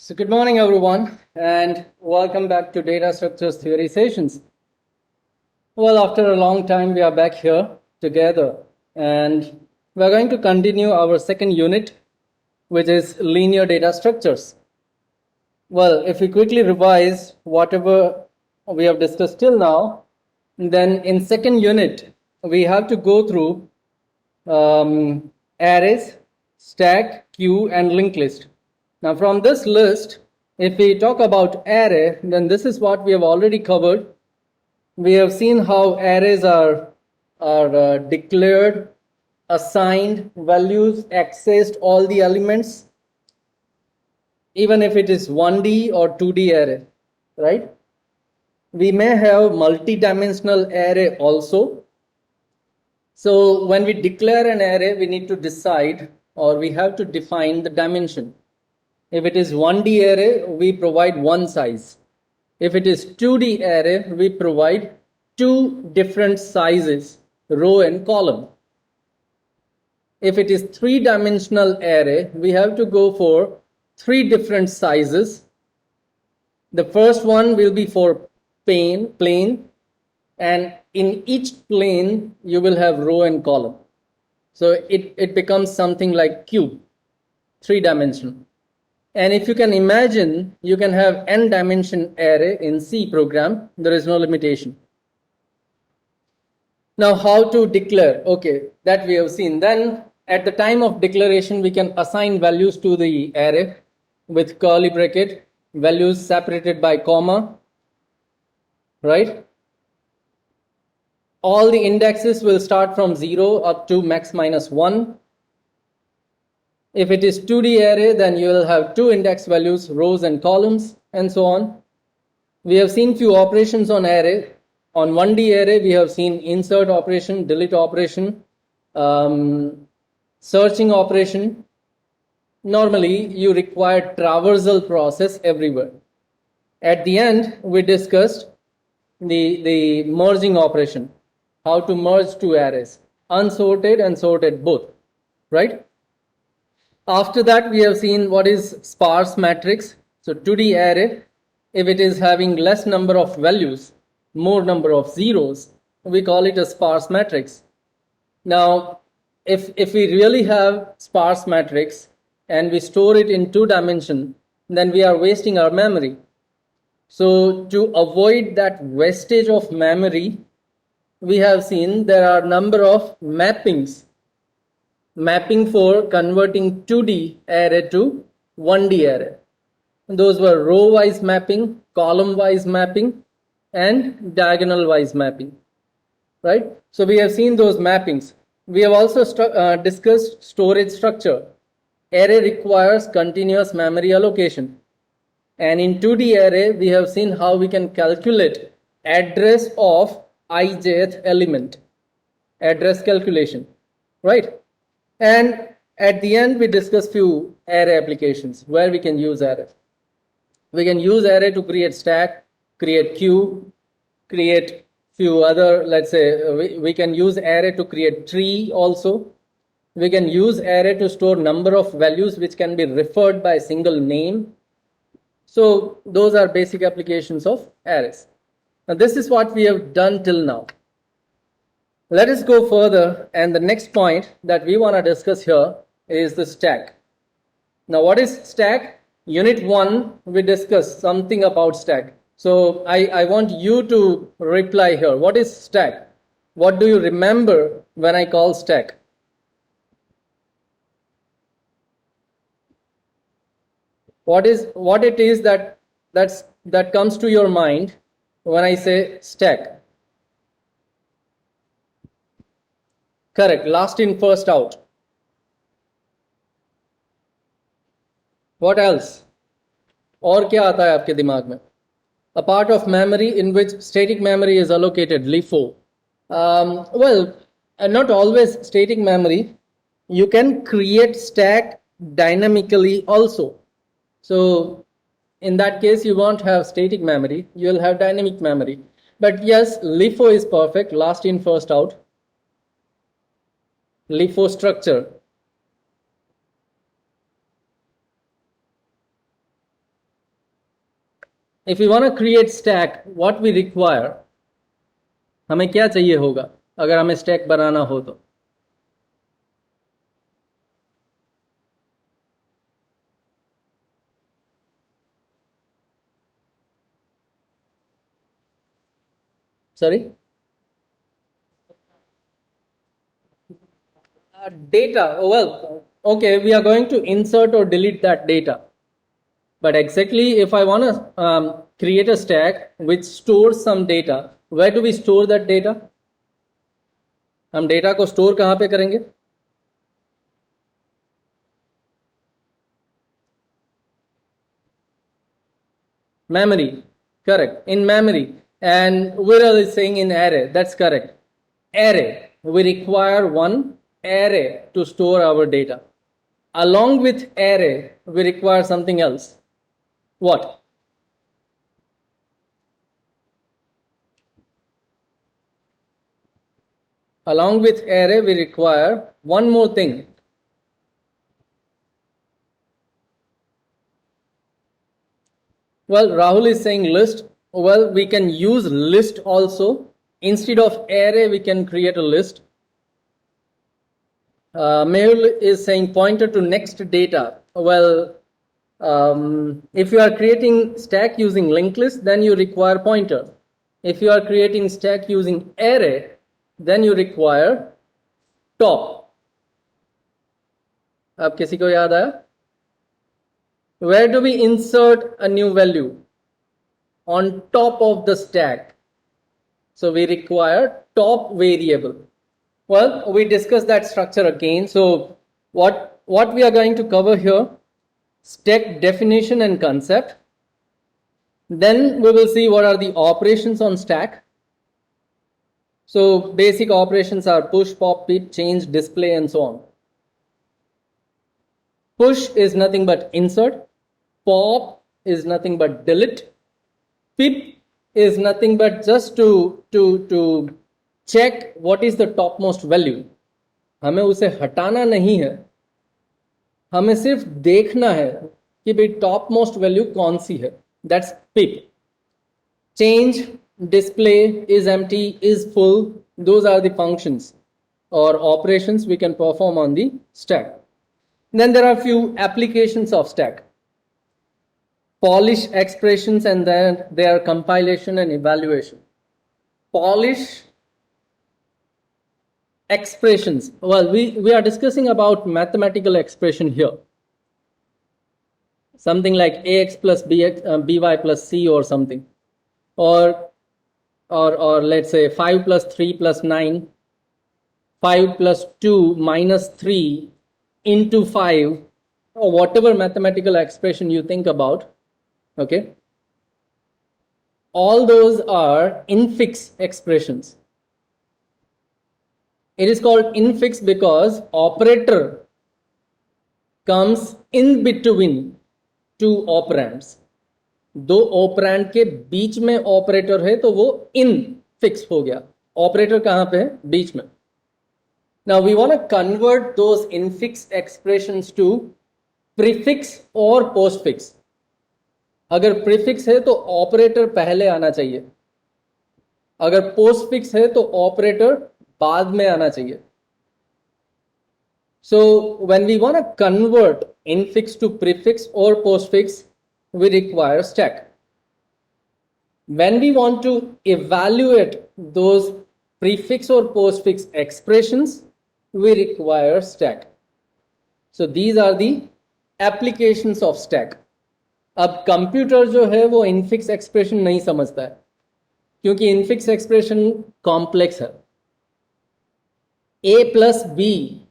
So good morning, everyone, and welcome back to Data Structures Theory Sessions. Well, after a long time, we are back here together, and we're going to continue our second unit, which is linear data structures. Well, if we quickly revise whatever we have discussed till now, then in second unit, we have to go through arrays, stack, queue, and linked list. Now from this list, if we talk about array, then this is what we have already covered. We have seen how arrays are declared, assigned values, accessed all the elements, even if it is 1D or 2D array, right? We may have multi-dimensional array also. So when we declare an array, we need to decide, or we have to define the dimension. If it is 1D array, we provide one size. If it is 2D array, we provide two different sizes, row and column. If it is three-dimensional array, we have to go for three different sizes. The first one will be for plane, and in each plane, you will have row and column. So it becomes something like cube, three-dimensional. And if you can imagine, you can have n-dimension array in C program. There is no limitation. Now, how to declare? Okay, that we have seen. Then, at the time of declaration, we can assign values to the array with curly bracket, values separated by comma, right? All the indexes will start from 0 up to max minus 1. If it is 2D array, then you will have two index values, rows and columns, and so on. We have seen few operations on array. On 1D array, we have seen insert operation, delete operation, searching operation. Normally, you require traversal process everywhere. At the end, we discussed the merging operation, how to merge two arrays, unsorted and sorted both, right? After that, we have seen what is sparse matrix. So 2D array, if it is having less number of values, more number of zeros, we call it a sparse matrix. Now, if we really have sparse matrix and we store it in 2 dimension, then we are wasting our memory. So to avoid that wastage of memory, we have seen there are number of mappings. Mapping for converting 2D array to 1D array. Those were row-wise mapping, column-wise mapping, and diagonal-wise mapping, right? So we have seen those mappings. We have also discussed storage structure. Array requires continuous memory allocation. And in 2D array, we have seen how we can calculate address of ijth element, address calculation, right? And at the end, we discuss few array applications where we can use array. We can use array to create stack, create queue, create few other, let's say, we can use array to create tree also. We can use array to store number of values which can be referred by a single name. So those are basic applications of arrays. Now this is what we have done till now. Let us go further, and the next point that we want to discuss here is the stack. Now what is stack? Unit 1, we discussed something about stack. So I want you to reply here. What is stack? What do you remember when I call stack? What it is that comes to your mind when I say stack? Correct, last in, first out. What else? और क्या आता है आपके दिमाग में? A part of memory in which static memory is allocated, LIFO. Well, not always static memory. You can create stack dynamically also. So in that case, you won't have static memory. You'll have dynamic memory. But yes, LIFO is perfect, last in, first out. LIFO structure. if we want to create stack, what we require, हमें क्या चाहिए होगा अगर हमें stack बनाना हो तो? Sorry? Data. Well, okay, we are going to insert or delete that data. But exactly if I want to create a stack which stores some data, where do we store that data? हम data को store कहाँ पे करेंगे? Memory. Correct. In memory. And Viral is saying in array. That's correct. Array. We require one array to store our data. Along with array, we require something else. What? Along with array, we require one more thing. Well, Rahul is saying list. Well, we can use list also. Instead of array, we can create a list. Mehul is saying pointer to next data. Well, if you are creating stack using linked list, then you require pointer. If you are creating stack using array, then you require top. अब किसी को याद आया? Where do we insert a new value? On top of the stack. So we require top variable. Well, we discussed that structure again. So what we are going to cover here, stack definition and concept. Then we will see what are the operations on stack. So basic operations are push, pop, pip, change, display, and so on. Push is nothing but insert. Pop is nothing but delete. Pip is nothing but just to check what is the topmost value. हमें उसे हटाना नहीं है, हमें सिर्फ देखना है कि भाई topmost value कौन सी है. That's pip. Change, display, is empty, is full. Those are the functions or operations we can perform on the stack. Then there are few applications of stack. Polish expressions and then their compilation and evaluation. Polish expressions. Well, we are discussing about mathematical expression here. Something like ax plus bx, by plus c or something. Or let's say 5 plus 3 plus 9, 5 plus 2 minus 3 into 5, or whatever mathematical expression you think about. Okay, all those are infix expressions. It is called infix because operator comes in between two operands. दो operand के बीच में operator है तो वो in fix हो गया. Operator कहां पे है? बीच में. Now we want to convert those infix expressions to prefix or postfix. अगर प्रीफिक्स है तो ऑपरेटर पहले आना चाहिए, अगर पोस्टफिक्स है तो ऑपरेटर बाद में आना चाहिए. So when we want to convert infix to prefix or postfix, we require stack. When we want to evaluate those prefix or postfix expressions, we require stack. So these are the applications of stack. अब computer जो है वो infix expression नहीं समझता है क्योंकि infix expression complex है. a plus B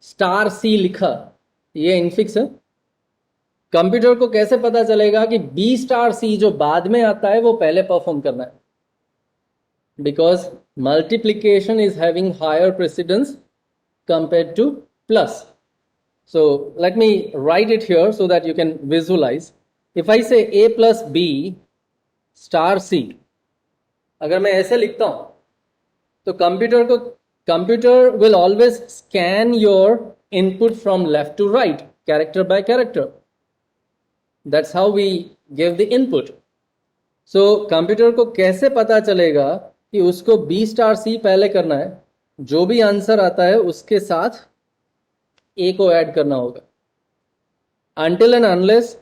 star c लिखा, ये इनफिक्स है. कंप्यूटर को कैसे पता चलेगा कि b स्टार सी जो बाद में आता है वो पहले परफॉर्म करना है? Because multiplication is having higher precedence compared to plus. So let me write it here so that you can visualize. If I say a plus b star c, अगर मैं ऐसे लिखता हूं तो computer will always scan your input from left to right, character by character. That's how we give the input. So computer को कैसे पता चलेगा कि उसको B स्टार C पहले करना है, जो भी आंसर आता है उसके साथ A को ऐड करना होगा. Until and unless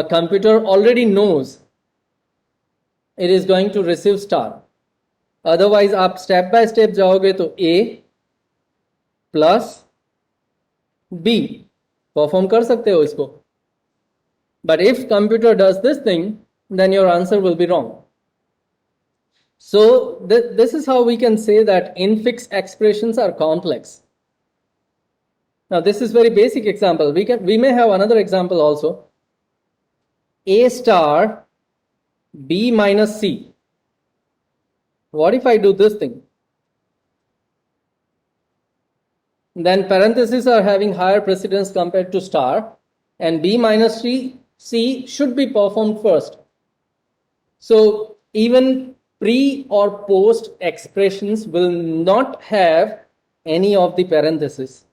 computer already knows it is going to receive star. Otherwise आप स्टेप बाय स्टेप जाओगे तो A प्लस B परफॉर्म कर सकते हो इसको. But if computer does this thing, then your answer will be wrong. So this is how we can say that infix expressions are complex. Now this is very basic example. We may have another example also. A star B minus C. What if I do this thing? Then parentheses are having higher precedence compared to star, and B minus C should be performed first. So even pre or post expressions will not have any of the parentheses.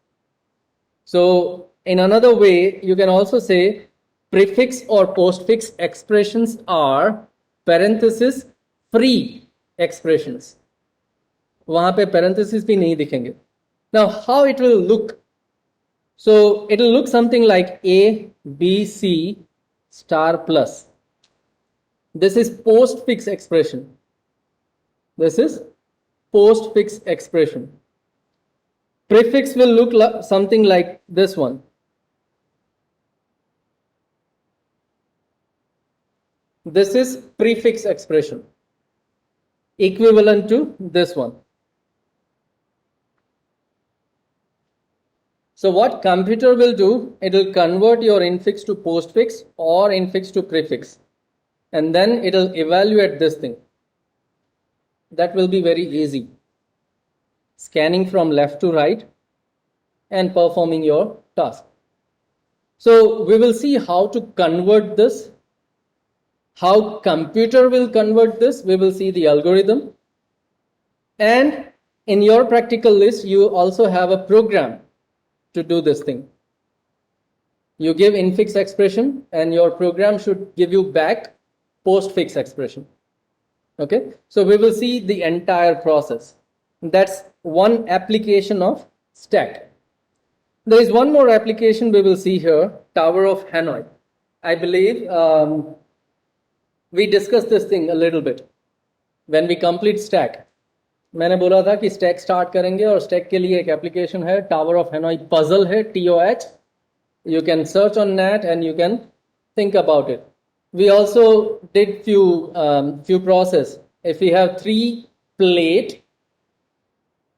So in another way, you can also say prefix or postfix expressions are parenthesis free expressions. वहां पे parentheses भी नहीं दिखेंगे. Now how it will look? So it will look something like A, B, C star plus. This is postfix expression. This is postfix expression. Prefix will look something like this one. This is prefix expression, equivalent to this one. So what computer will do, it will convert your infix to postfix or infix to prefix, and then it will evaluate this thing. That will be very easy. Scanning from left to right and performing your task. So we will see how to convert this, how computer will convert this. We will see the algorithm, and in your practical list you also have a program to do this thing. You give infix expression and your program should give you back postfix expression. Okay, so we will see the entire process. That's one application of stack. There is one more application we will see here, Tower of Hanoi. I believe we discussed this thing a little bit when we complete stack. मैंने बोला था कि stack start करेंगे और stack के लिए एक application है, टावर ऑफ हैनोई पजल है, TOH. You can search on net and you can think about it. We also did few process. If we have 3 plate,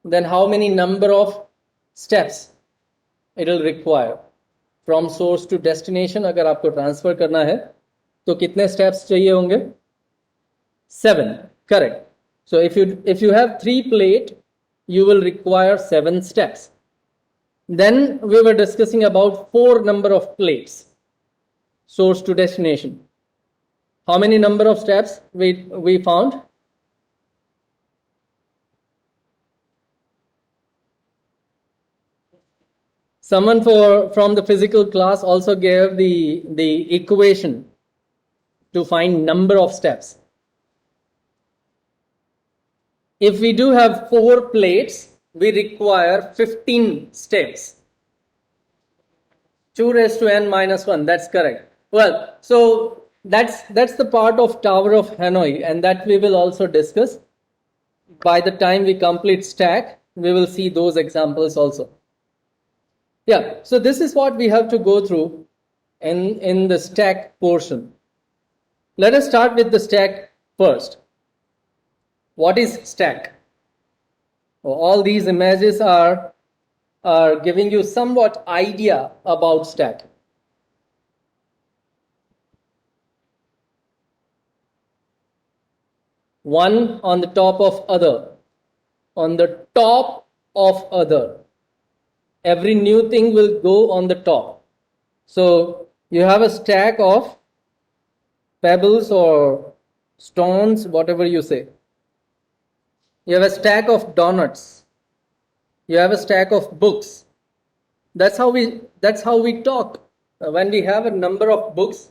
then how many number of steps it will require from source to destination? अगर आपको transfer करना है तो कितने steps चाहिए होंगे? 7. Correct. So if you have 3 plate, you will require 7 steps. Then we were discussing about 4 number of plates, source to destination. How many number of steps we found? Someone from the physical class also gave the equation to find number of steps. If we do have 4 plates, we require 15 steps. 2 raised to n minus 1, that's correct. Well, so that's the part of Tower of Hanoi, and that we will also discuss. By the time we complete stack, we will see those examples also. Yeah, so this is what we have to go through in the stack portion. Let us start with the stack first. What is stack? All these images are giving you somewhat idea about stack. One on the top of other, on the top of other. Every new thing will go on the top. So you have a stack of pebbles or stones, whatever you say. You have a stack of donuts. You have a stack of books. That's how we talk. When we have a number of books,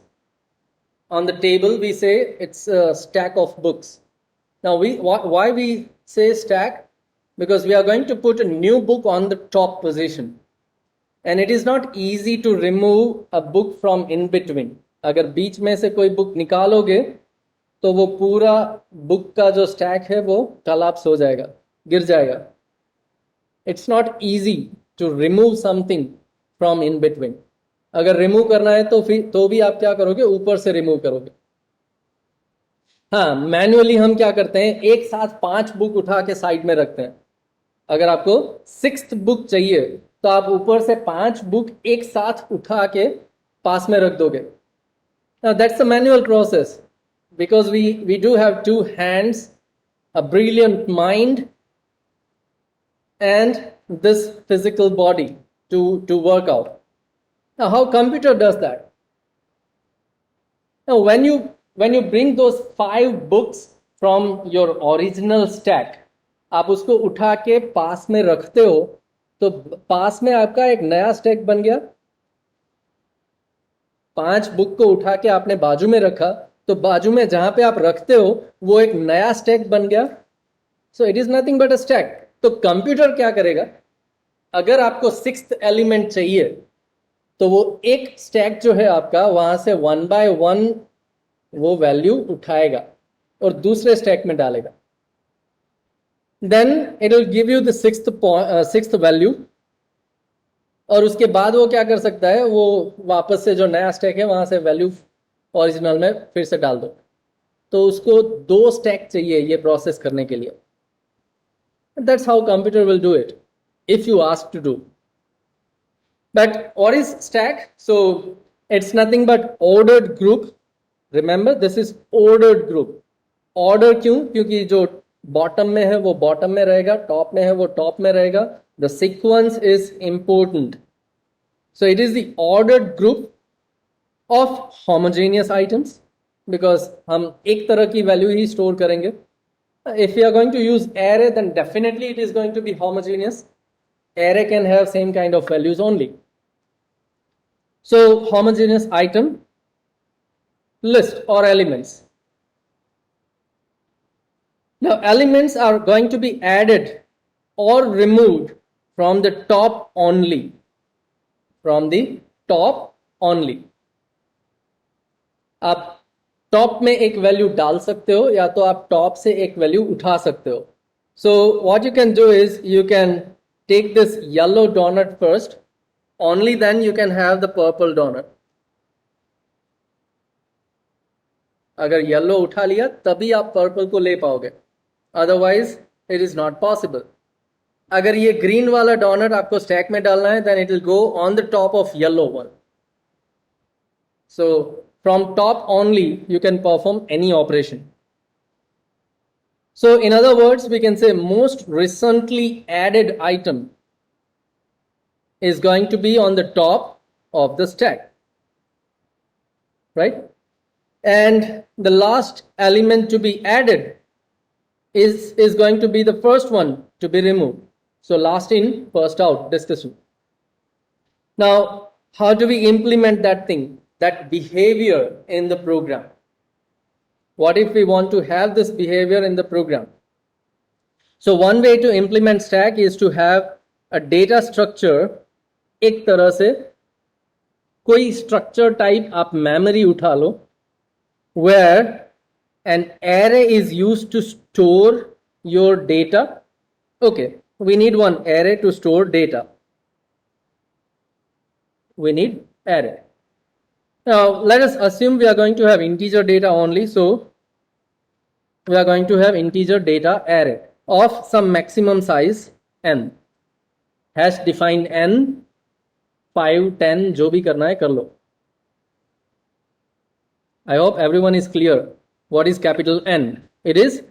on the table, we say it's a stack of books. Now, why we say stack? Because we are going to put a new book on the top position. And it is not easy to remove a book from in between. अगर बीच में से कोई book निकालोगे तो वो पूरा book का जो स्टैक है वो collapse हो जाएगा, गिर जाएगा. It's not easy to remove something from in between. अगर रिमूव करना है तो भी आप क्या करोगे, ऊपर से रिमूव करोगे. हाँ, मैन्युअली हम क्या करते हैं, एक साथ 5 बुक उठा के साइड में रखते हैं. अगर आपको 6th बुक चाहिए तो आप ऊपर से 5 बुक एक साथ उठा के पास में रख दोगे. That's a manual process because we do have 2 hands, a brilliant mind, and this physical body to work out. Now, how computer does that? Now, when you bring those 5 books from your original stack, आप उसको उठा के पास में रखते हो तो पास में आपका एक नया स्टैक बन गया. 5 बुक को उठा के आपने बाजू में रखा तो बाजू में जहां पे आप रखते हो वो एक नया स्टैक बन गया. So it is nothing but a stack. तो कंप्यूटर क्या करेगा, अगर आपको 6th एलिमेंट चाहिए तो वो एक स्टैक जो है आपका वहां से 1 by 1 वो वैल्यू उठाएगा और दूसरे स्टैक में डालेगा. Then it will give you the 6th value और उसके बाद वो क्या कर सकता है, वो वापस से जो नया स्टैक है वहां से वैल्यू ओरिजिनल में फिर से डाल दो. तो उसको 2 स्टैक चाहिए ये प्रोसेस करने के लिए. That's how computer will do it if you ask to do. But what is stack? So it's nothing but ordered group. Remember, this is ordered group. Order क्यों? क्योंकि जो bottom में है वो bottom में रहेगा, top में है वो top में रहेगा. The sequence is important. So it is the ordered group of homogeneous items because हम एक तरह की value ही store करेंगे. If we are going to use array, then definitely it is going to be homogeneous. Array can have same kind of values only. So homogeneous item list or elements. Now elements are going to be added or removed from the top only. From the top only. आप top में एक value डाल सकते हो या तो आप top से एक वैल्यू उठा सकते हो. So what you can do is you can take this yellow donut first, only then you can have the purple donut. अगर येलो उठा लिया तभी आप पर्पल को ले पाओगे, otherwise it is not possible. अगर ये ग्रीन वाला डोनट आपको स्टैक में डालना है then it will go on the top of yellow one. So from top only you can perform any operation. So in other words, we can say most recently added item is going to be on the top of the stack, right? And the last element to be added is going to be the first one to be removed. So last in, first out discussion. Now, how do we implement that thing, that behavior in the program? What if we want to have this behavior in the program? So one way to implement stack is to have a data structure. एक तरह से कोई structure type आप memory उठा लो where an array is used to store your data. Okay, we need one array to store data. We need array. Now, let us assume we are going to have integer data only. So, we are going to have integer data array of some maximum size n. Hash define n, 5, 10, जो भी करना है कर लो. I hope everyone is clear. What is capital N? It is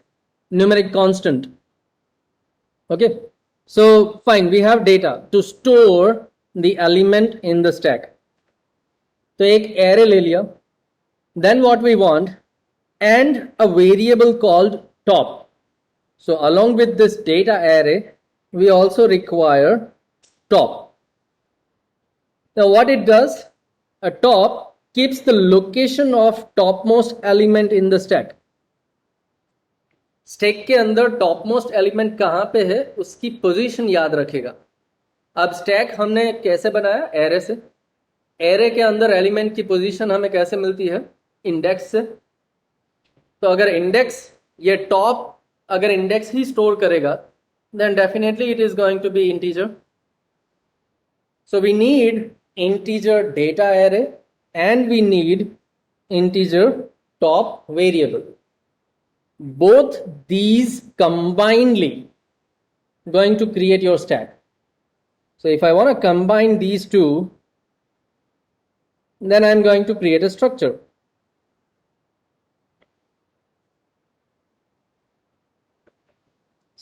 numeric constant. Okay. So, fine. We have data to store the element in the stack. तो एक array ले लिया. Then what we want, and a variable called top. So along with this data array, we also require top. Now what it does, a top keeps the location of topmost element in the stack. Stack के अंदर topmost element कहां पे है उसकी position याद रखेगा. अब stack हमने कैसे बनाया? एरे से. एरे के अंदर एलिमेंट की पोजीशन हमें कैसे मिलती है? इंडेक्स से. तो अगर इंडेक्स ये टॉप अगर इंडेक्स ही स्टोर करेगा then definitely it is going to be integer. So we need integer data array and we need integer top variable. Both these combinedly going to create your stack. So if I want to combine these two, then I'm going to create a structure.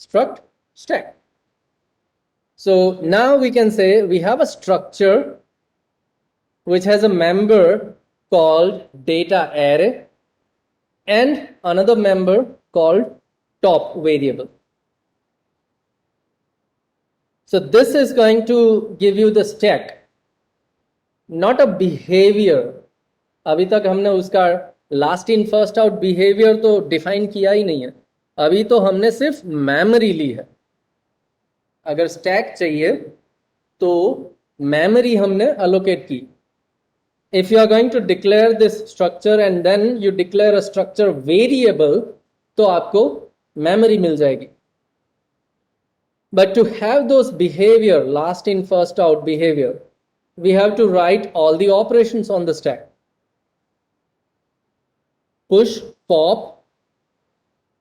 Struct stack. So now we can say we have a structure which has a member called data array and another member called top variable. So this is going to give you the stack, not a behavior. अभी तक हमने उसका last in first out behaviour तो define किया ही नहीं है. अभी तो हमने सिर्फ मेमोरी ली है. अगर स्टैक चाहिए तो मेमोरी हमने अलोकेट की. If you are going to declare this structure and then you declare a structure variable तो आपको मेमोरी मिल जाएगी. But to have those behaviour, last in first out behaviour, we have to write all the operations on the stack. Push, pop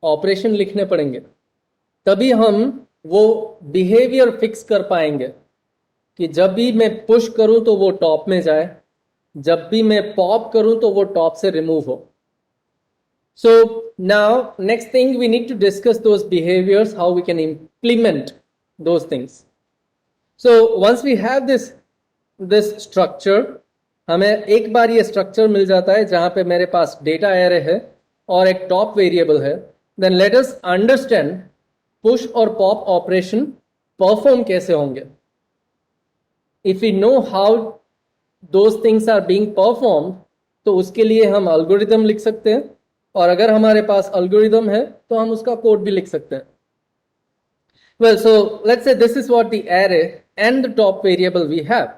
operation लिखने पड़ेंगे, तभी हम वो behaviour fix कर पाएंगे कि जब भी मैं पुश करूं तो वो टॉप में जाए, जब भी मैं पॉप करूं तो वो टॉप से रिमूव हो. So now next thing we need to discuss those behaviours, how we can implement those things. So once we have this structure, हमें एक बार ये स्ट्रक्चर मिल जाता है जहां पे मेरे पास डेटा एरे है और एक टॉप वेरिएबल है. Then let us understand push और पॉप ऑपरेशन परफॉर्म कैसे होंगे. If we know how those things are being performed तो उसके लिए हम एल्गोरिदम लिख सकते हैं, और अगर हमारे पास एल्गोरिदम है तो हम उसका कोड भी लिख सकते हैं. Well, so let's say this is what the array and the top variable we have.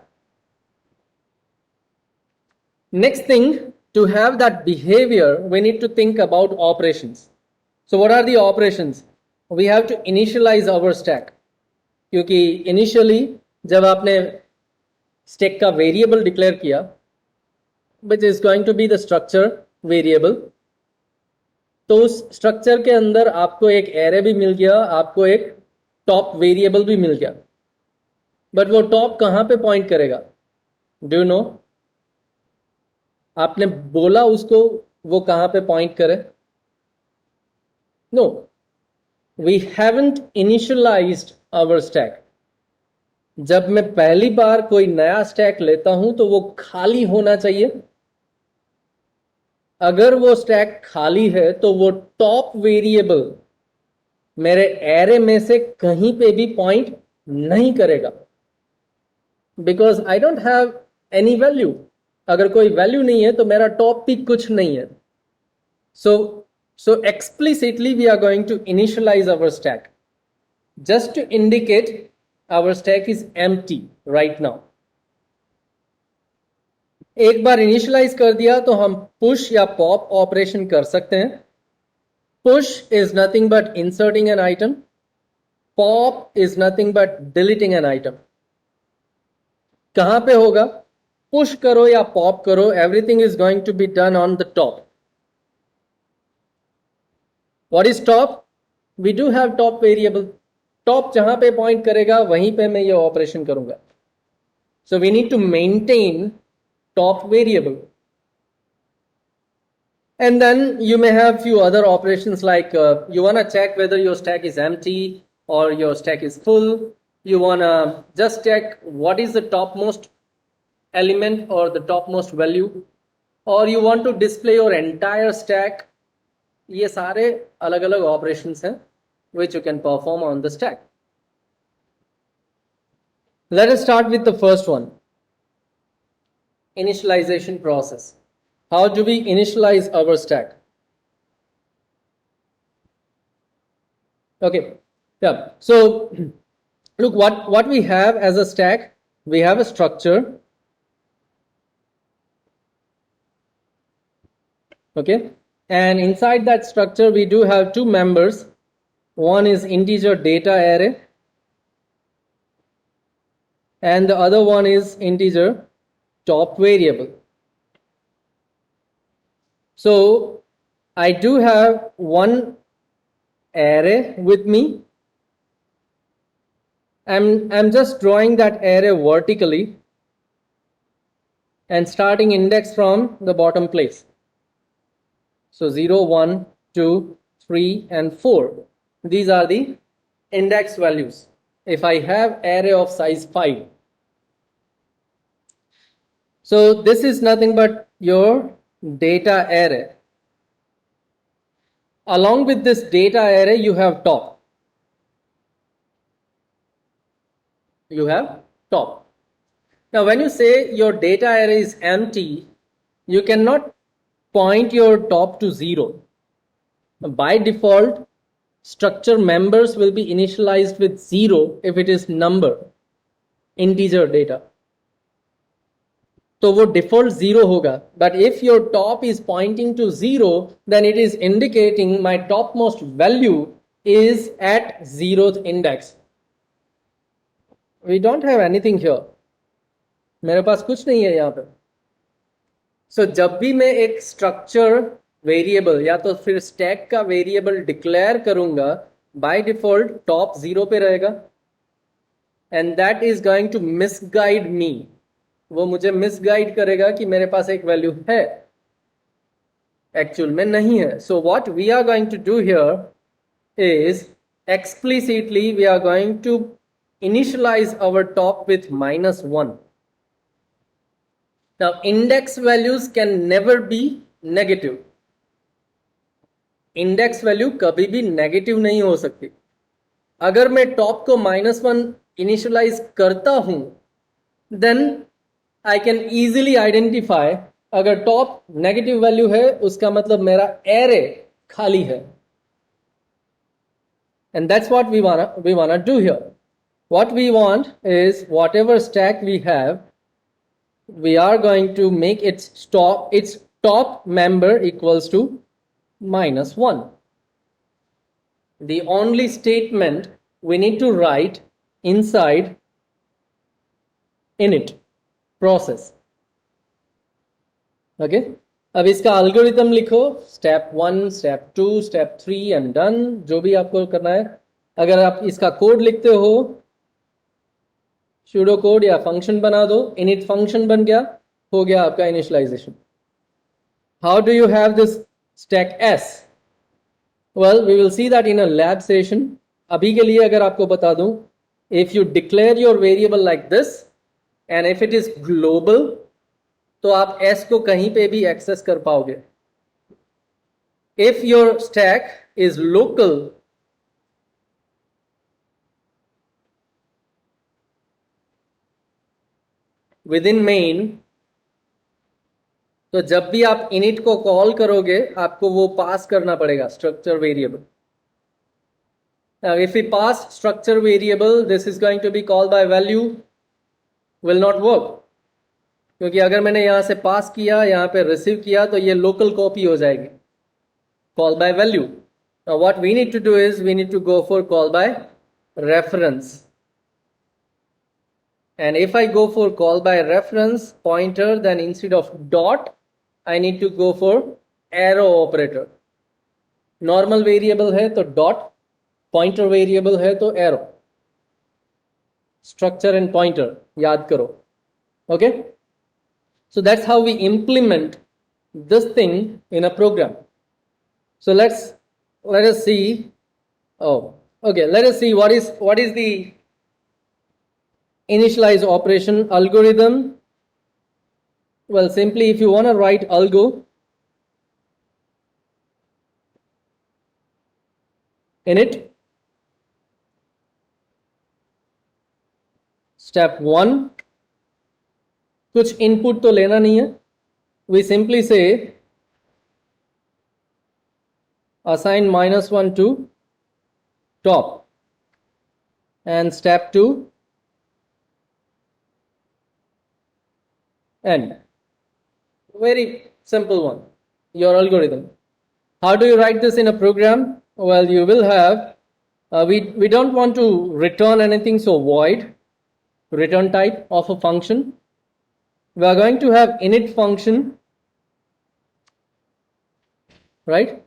Next thing, to have that behavior we need to think about operations. So what are the operations? We have to initialize our stack, क्योंकि initially जब आपने stack का variable declare किया which is going to be the structure variable, तो उस structure के अंदर आपको एक array भी मिल गया, आपको एक top variable भी मिल गया. बट वो top कहाँ पे point करेगा? Do you know? आपने बोला उसको वो कहां पे पॉइंट करे? No, we haven't initialized our stack. जब मैं पहली बार कोई नया स्टैक लेता हूं तो वो खाली होना चाहिए. अगर वो स्टैक खाली है तो वो टॉप वेरिएबल मेरे एरे में से कहीं पे भी पॉइंट नहीं करेगा, because I don't have any value. अगर कोई वैल्यू नहीं है तो मेरा टॉप भी कुछ नहीं है. So explicitly we are going to initialize our stack just to indicate our stack is empty right now. एक बार इनिशियलाइज कर दिया तो हम पुश या पॉप ऑपरेशन कर सकते हैं. Push is nothing but inserting an item, pop is nothing but deleting an item. कहां पे होगा? पुश करो या पॉप करो, everything is going to be done on the top. What is top? We do have top variable. Top जहां पे point करेगा वहीं पे मैं ये ऑपरेशन करूंगा. So we need to maintain top variable. And then you may have few other operations like you want to check whether your stack is empty or your stack is full. You want to just check what is the topmost element or the topmost value, or you want to display your entire stack. ये सारे अलग अलग operations हैं which you can perform on the stack. Let us start with the first one, initialization process. How do we initialize our stack? Okay, yeah. So look, what we have as a stack, we have a structure. Okay, and inside that structure we do have two members. One is integer data array and the other one is integer top variable. So I do have one array with me. I'm just drawing that array vertically and starting index from the bottom place. So 0, 1, 2, 3 and 4. These are the index values. If I have array of size 5. So this is nothing but your data array. Along with this data array, you have top. You have top. Now, when you say your data array is empty, you cannot point your top to 0. By default, structure members will be initialized with 0 if it is number, integer data. तो वो default 0 होगा. But if your top is pointing to 0, then it is indicating my topmost value is at 0th index. We don't have anything here. मेरे पास कुछ नहीं है यहाँ पे. So जब भी मैं एक structure variable या तो फिर stack का variable declare करूँगा, by default top 0 पे रहेगा. And that is going to misguide me. वो मुझे मिसगाइड करेगा कि मेरे पास एक वैल्यू है, एक्चुअल में नहीं है. So what we are going to do here is explicitly we are going to initialize our top with -1. Now index values can never be negative. Index value कभी भी नेगेटिव नहीं हो सकती. अगर मैं टॉप को -1 इनिशियलाइज करता हूं, then I can easily identify अगर top negative value है उसका मतलब मेरा array खाली है. And that's what we wanna do here. What we want is whatever stack we have, we are going to make its top member equals to -1. The only statement we need to write inside init process. Okay, अब इसका algorithm लिखो, step 1, step 2, step 3 and done. जो भी आपको करना है. अगर आप इसका कोड लिखते हो, sudo कोड या फंक्शन बना दो, init फंक्शन बन गया, हो गया आपका initialization. How do you have this stack S? Well, we will see that in a lab session. अभी के लिए अगर आपको बता दूं, if you declare your variable like this and if it is global, तो आप S को कहीं पे भी एक्सेस कर पाओगे. If your stack is local, within main, तो जब भी आप init को कॉल करोगे आपको वो पास करना पड़ेगा structure variable. Now if we pass structure variable, this is going to be called by value, will not work. क्योंकि अगर मैंने यहां से पास किया, यहां पे रिसीव किया, तो ये लोकल कॉपी हो जाएगी. Call by value. Now what we need to do is we need to go for call by reference. And if I go for call by reference pointer, then instead of dot, I need to go for arrow operator. Normal variable है तो dot, pointer variable है तो arrow. Structure and pointer याद करो. Okay? So that's how we implement this thing in a program. So let us see. Oh, okay. Let us see what is the initialize operation algorithm. Well, simply if you want to write algo, init step 1, कुछ input तो लेना नहीं है, we simply say assign -1 to top and step to end. Very simple one, your algorithm. How do you write this in a program? Well, you will have, we don't want to return anything, so void, return type of a function. We are going to have init function, right?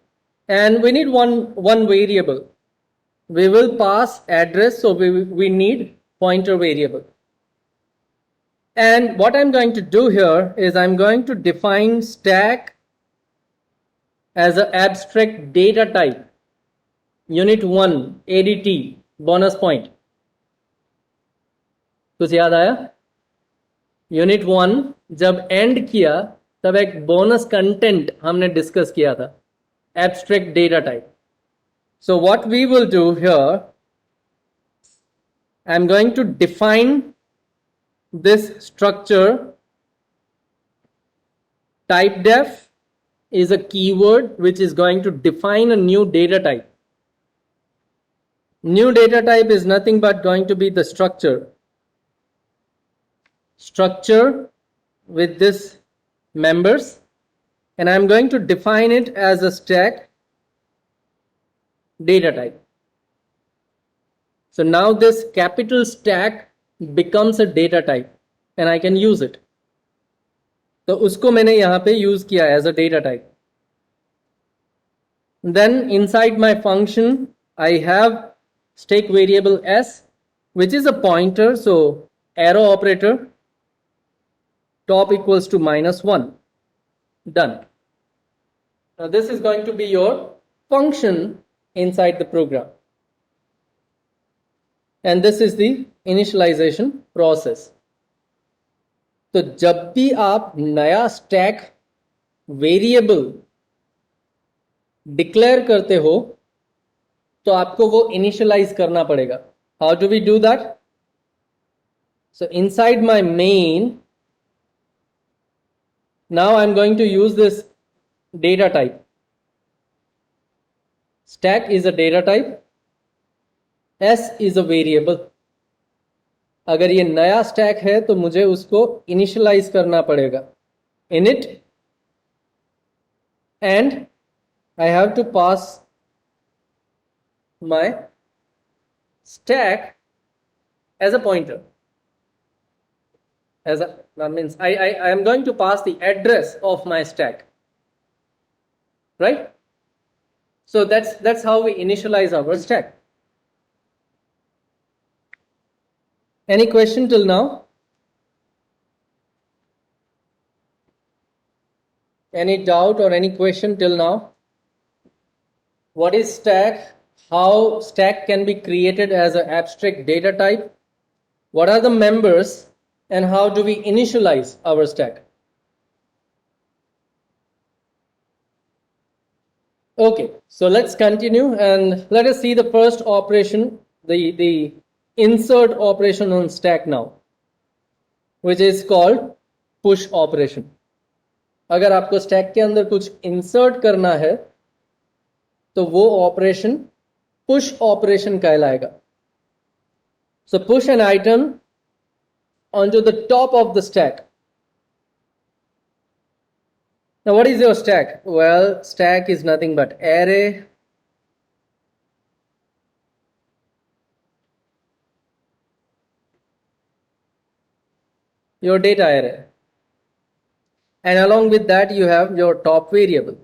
And we need one variable. We will pass address, so we need pointer variable. And what I'm going to do here is I'm going to define stack as an abstract data type. Unit 1 ADT bonus point. कुछ याद आया? Unit 1 जब and किया तब एक bonus content हमने discuss किया था, abstract data type. So what we will do here, I am going to define this structure. Type def is a keyword which is going to define a new data type. New data type is nothing but going to be the structure with this members, and I'm going to define it as a stack data type. So now this capital stack becomes a data type and I can use it. तो उसको मैंने यहाँ पे use किया as a data type. Then inside my function I have stack variable s, which is a pointer, so arrow operator, top equals to -1. Done. Now this is going to be your function inside the program. And this is the initialization process. तो जब भी आप नया stack variable declare करते हो तो आपको वो इनिशियलाइज करना पड़ेगा. How do we do that? So inside my main, now I'm going to use this data type. Stack is a data type, s is a variable. अगर ये नया स्टैक है तो मुझे उसको इनिशियलाइज करना पड़ेगा. init and I have to pass my stack as a pointer. That means I am going to pass the address of my stack, right? So that's how we initialize our stack. Any question till now? Any doubt or any question till now? What is stack? How stack can be created as an abstract data type? What are the members? And how do we initialize our stack? Okay, so let's continue and let us see the first operation, the insert operation on stack now, which is called push operation. अगर आपको stack के अंदर कुछ insert करना है तो वो operation push operation कहलाएगा. So push an item onto the top of the stack. Now what is your stack? Well, stack is nothing but array, your data array, and along with that you have your top variable.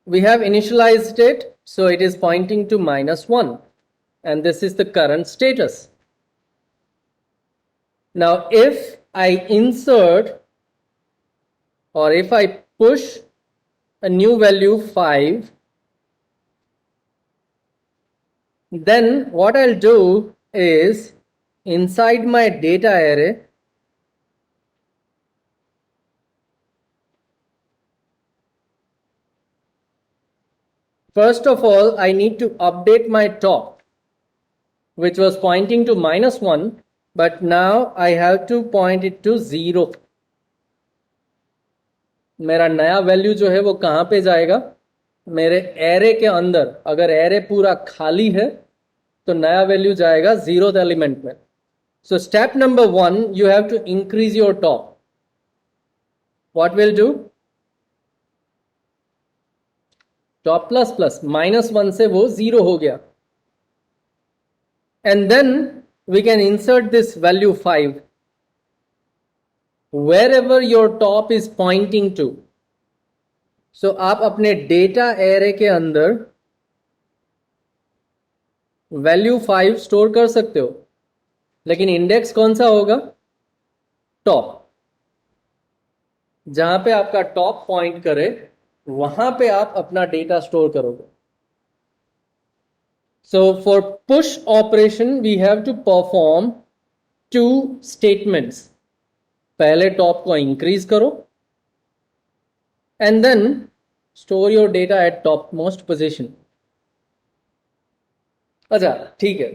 We have initialized it, so it is pointing to -1, and this is the current status. Now if I insert or if I push a new value 5, then what I'll do is inside my data array, first of all I need to update my top, which was pointing to -1, but now I have to point it to 0. मेरा नया value जो है वो कहाँ पे जाएगा, मेरे array के अंदर। अगर एरे पूरा खाली है तो नया वैल्यू जाएगा 0th एलिमेंट में। So step number 1, you have to increase your top. What will do? Top plus plus -1 से वो 0 हो गया. And then we can insert this value 5 wherever your top is pointing to. So आप अपने data array के अंदर value 5 store कर सकते हो, लेकिन इंडेक्स कौन सा होगा? टॉप. जहां पे आपका टॉप पॉइंट करे वहां पे आप अपना डेटा स्टोर करोगे. So for push operation we have to perform 2 statements. पहले टॉप को इंक्रीज करो and then store your data at topmost position. अच्छा ठीक है,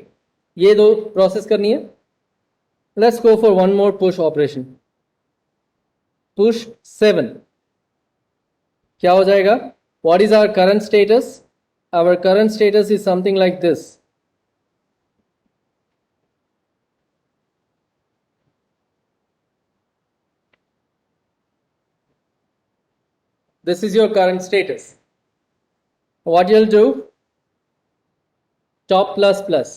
ये दो प्रोसेस करनी है. Let's go for one more push operation. Push 7. क्या हो जाएगा? What is our current status? Our current status is something like this. This is your current status. What you'll do? Top plus plus.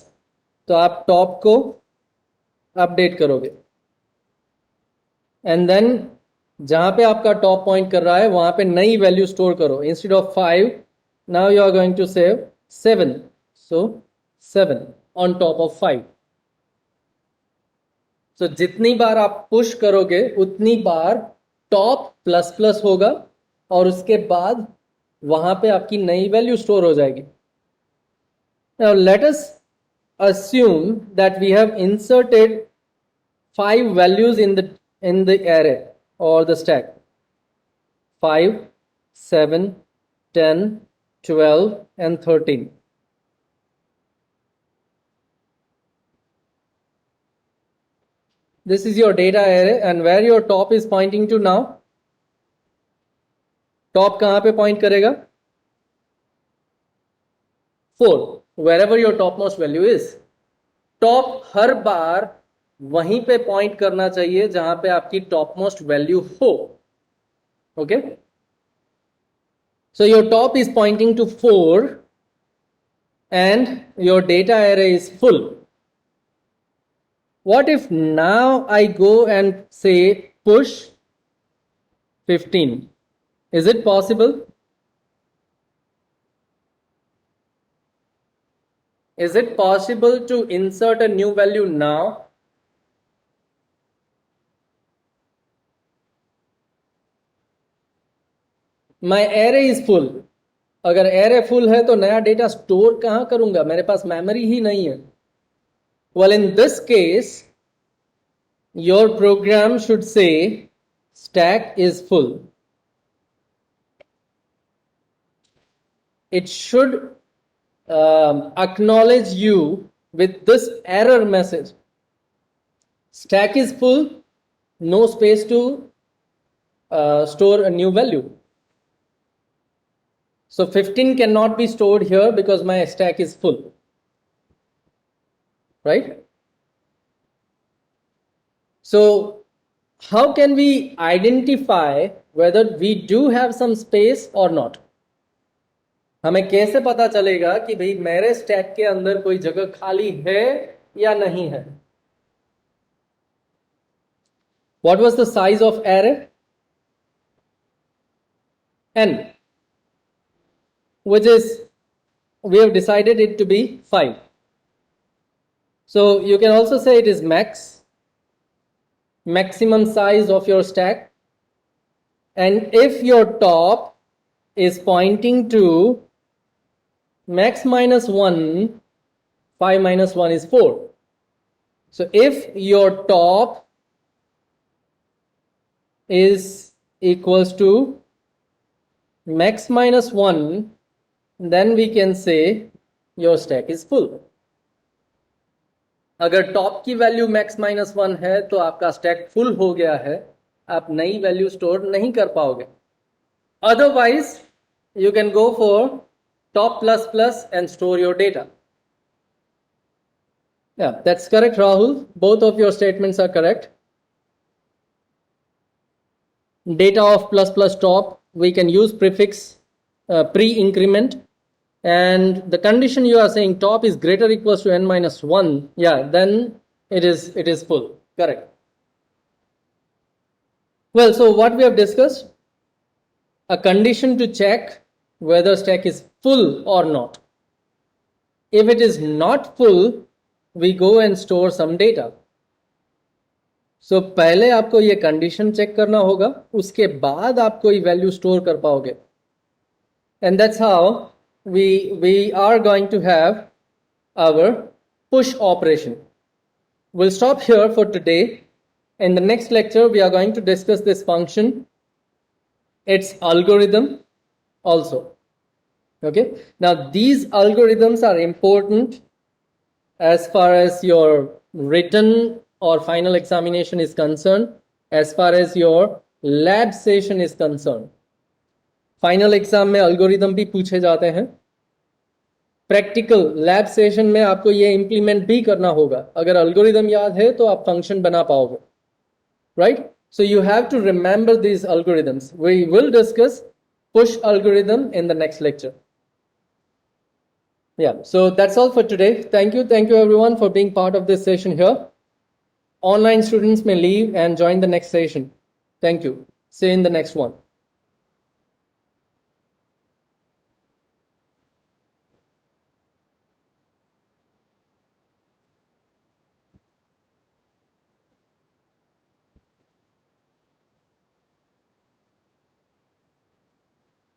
तो आप top को update करोगे and then जहां पे आपका टॉप पॉइंट कर रहा है वहां पे नई वैल्यू स्टोर करो. Instead of 5 now you are going to save 7. So 7 on top of 5. So जितनी बार आप पुश करोगे उतनी बार टॉप प्लस प्लस होगा और उसके बाद वहां पे आपकी नई वैल्यू स्टोर हो जाएगी. Now let us assume that we have inserted 5 values in the array or the stack. 5, 7, 10, 12 and 13. This is your data array and where your top is pointing to now. Top कहां पे point करेगा? 4. Wherever your topmost value is. Top हर बार वहीं पे point करना चाहिए जहां पे आपकी topmost value हो. Okay? So your top is pointing to 4 and your data array is full. What if now I go and say push 15? Is it possible? Is it possible to insert a new value now? My array is full. अगर array full है तो नया data store कहां करूंगा? मेरे पास memory ही नहीं है. Well, in this case, your program should say stack is full. It should acknowledge you with this error message. Stack is full, no space to store a new value. So 15 cannot be stored here because my stack is full. Right? So how can we identify whether we do have some space or not? हमें कैसे पता चलेगा कि भाई मेरे stack के अंदर कोई जगह खाली है या नहीं है? What was the size of array? N, which is we have decided it to be 5. So you can also say it is maximum size of your stack. And if your top is pointing to max minus 1, 5 minus 1 is 4. So if your top is equals to max minus 1, then we can say your stack is full. अगर top की value max -1 है तो आपका stack full हो गया है, आप नई वैल्यू स्टोर नहीं कर पाओगे. Otherwise, you can go for top plus plus and store your data. Yeah, that's correct, Rahul. Both of your statements are correct. Data of plus plus top, we can use prefix pre-increment, and the condition you are saying top is greater or equals to n minus 1, yeah, then it is full. Correct. Well, so what we have discussed, a condition to check whether stack is full or not. If it is not full, we go and store some data. So पहले आपको ये condition check करना होगा, उसके बाद आप कोई value store कर पाओगे. And that's how we are going to have our push operation. We'll stop here for today. In the next lecture, we are going to discuss this function, its algorithm also. Okay. Now these algorithms are important as far as your written or final examination is concerned, as far as your lab session is concerned. Final exam में algorithm भी पूछे जाते हैं. Practical lab session में आपको ये implement भी करना होगा. अगर अल्गोरिदम याद है तो आप फंक्शन बना पाओगे. Right? So you have to remember these algorithms. We will discuss push algorithm in the next lecture. Yeah, so that's all for today. Thank you everyone for being part of this session here. Online students may leave and join the next session. Thank you. See you in the next one.